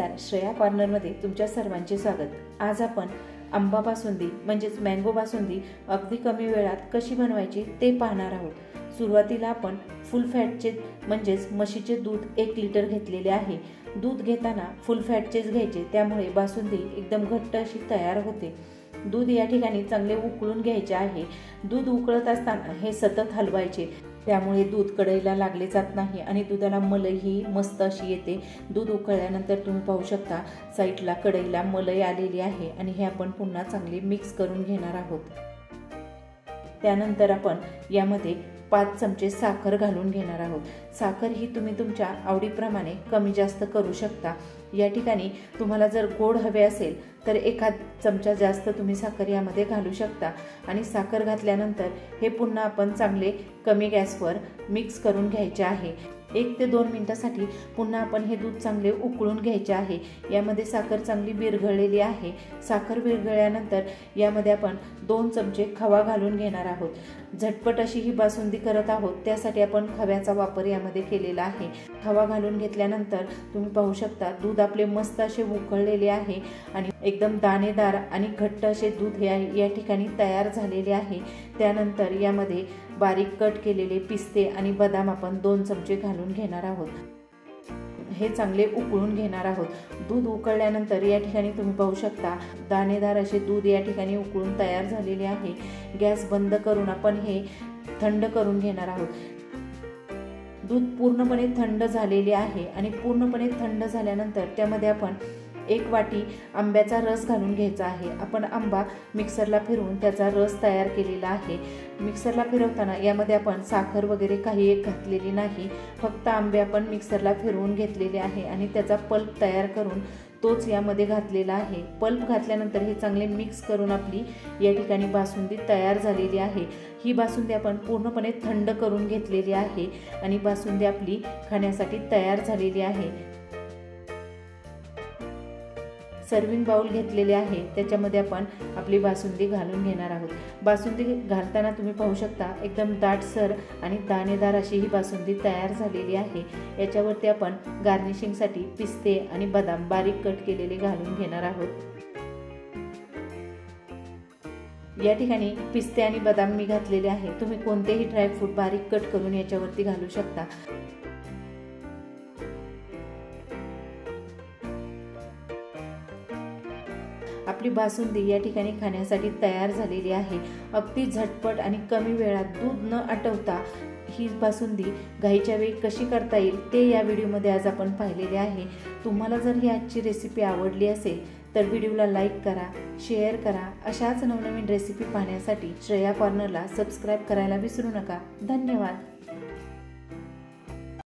नमस्कार, श्रेया कॉर्नरमध्ये तुमच्या सर्वांचे स्वागत। आज आपण आंबा बासुंदी म्हणजेच मँगो बासुंदी अगदी कमी वेळात कशी बनवायची ते पाहणार आहोत। सुरुवातीला आपण फुल फॅटचे म्हणजेच म्हशीचे दूध 1 लिटर घेतलेले आहे। दूध घेताना फुल फॅटचेच घ्यायचे, त्यामुळे बासुंदी एकदम घट्ट अशी तयार होते। दूध या ठिकाणी चांगले उकळून घ्यायचे आहे। दूध उकळत असताना हे सतत हलवायचे, त्यामुळे दूध कढईला लागले जात नाही आणि दुधाला मलई ही मस्त अशी येते। दूध उकळल्यानंतर तुम्ही पाहू शकता साईडला कढईला मलई आलेली आहे आणि हे आपण पुन्हा चांगले मिक्स करून घेणार आहोत। त्यानंतर आपण यामध्ये 5 चमचे साखर घालून घेणार आहोत। साखर ही तुम्ही तुमच्या आवडीप्रमाणे कमी जास्त करू शकता। या ठिकाणी तुम्हाला जर गोड हवे असेल तर 1 चमचा जास्त तुम्ही साखर यामध्ये घालू शकता आणि साखर घातल्यानंतर हे पुन्हा आपण चांगले कमी गॅसवर मिक्स करून घ्यायचे आहे। 1 ते 2 मिनिटांसाठी पुन्हा आपण हे दूध चांगले उकळून घ्यायचे आहे। यामध्ये साखर चांगली विरघळलेली आहे। साखर विरघळल्यानंतर यामध्ये आपण 2 चमचे खवा घालून घेणार आहोत। झटपट अशी ही बासुंदी करत आहोत, त्यासाठी आपण खव्याचा वापर यामध्ये केलेला आहे। खवा घालून घेतल्यानंतर तुम्ही पाहू शकता दूध आपले मस्त असे उकळलेले आहे आणि एकदम दाणेदार आणि घट्ट असे दूध या ठिकाणी तयार झालेले आहे। त्यानंतर यामध्ये बारीक कट केलेले पिस्ते आणि बदाम आपण 2 चमचे घालून घेणार आहोत। हे चांगले उकळून घेणार आहोत। दूध उकळल्यानंतर या ठिकाणी तुम्ही पाहू शकता दाणेदार असे दूध या ठिकाणी उकळून तयार झालेले आहे। गॅस बंद करून आपण हे थंड करून घेणार आहोत। दूध पूर्णपणे थंड झालेले आहे आणि पूर्णपणे थंड झाल्यानंतर त्यामध्ये आपण 1 वाटी आंब्याचा रस घालून घ्यायचा आहे। आपण आंबा मिक्सरला फिरवून त्याचा रस तयार केलेला आहे। मिक्सरला फिरवताना यामध्ये आपण साखर वगैरे काही एक घातलेली नाही, फक्त आंबे आपण मिक्सरला फिरवून घेतलेले आहे आणि त्याचा पल्प तयार करून तोच यामध्ये घातलेला आहे। पल्प घातल्यानंतर हे चांगले मिक्स करून आपली या ठिकाणी बासुंदी तयार झालेली आहे। ही बासुंदी आपण पूर्णपणे थंड करून घेतलेली आहे आणि बासुंदी आपली खाण्यासाठी तयार झालेली आहे। सर्विंग बाउल घेतलेले आहे, त्याच्यामध्ये आपण आपली बासुंदी घालून घेणार आहोत। बासुंदी घालताना तुम्ही पाहू शकता एकदम दाटसर आणि दाणेदार अशी ही बासुंदी तयार झालेली आहे। याच्यावरती आपण गार्निशिंगसाठी पिस्ते आणि बदाम बारीक कट केलेले घालून घेणार आहोत। या ठिकाणी पिस्ते आणि बदाम मी घातलेले आहे, तुम्ही कोणतेही ड्रायफ्रूट बारीक कट करून याच्यावरती घालू शकता। आपली बासुंदी या ठिकाणी खाण्यासाठी तयार झालेली आहे। अगदी झटपट आणि कमी वेळात दूध न आटवता ही बासुंदी घाईच्या वेळी कशी करता येईल ते या व्हिडिओमध्ये आज आपण पाहिलेले आहे। तुम्हाला जर ही आजची रेसिपी आवडली असेल तर व्हिडिओला लाईक करा, शेअर करा। अशाच नवनवीन रेसिपी पाहण्यासाठी श्रेया कॉर्नरला सबस्क्राईब करायला विसरू नका। धन्यवाद।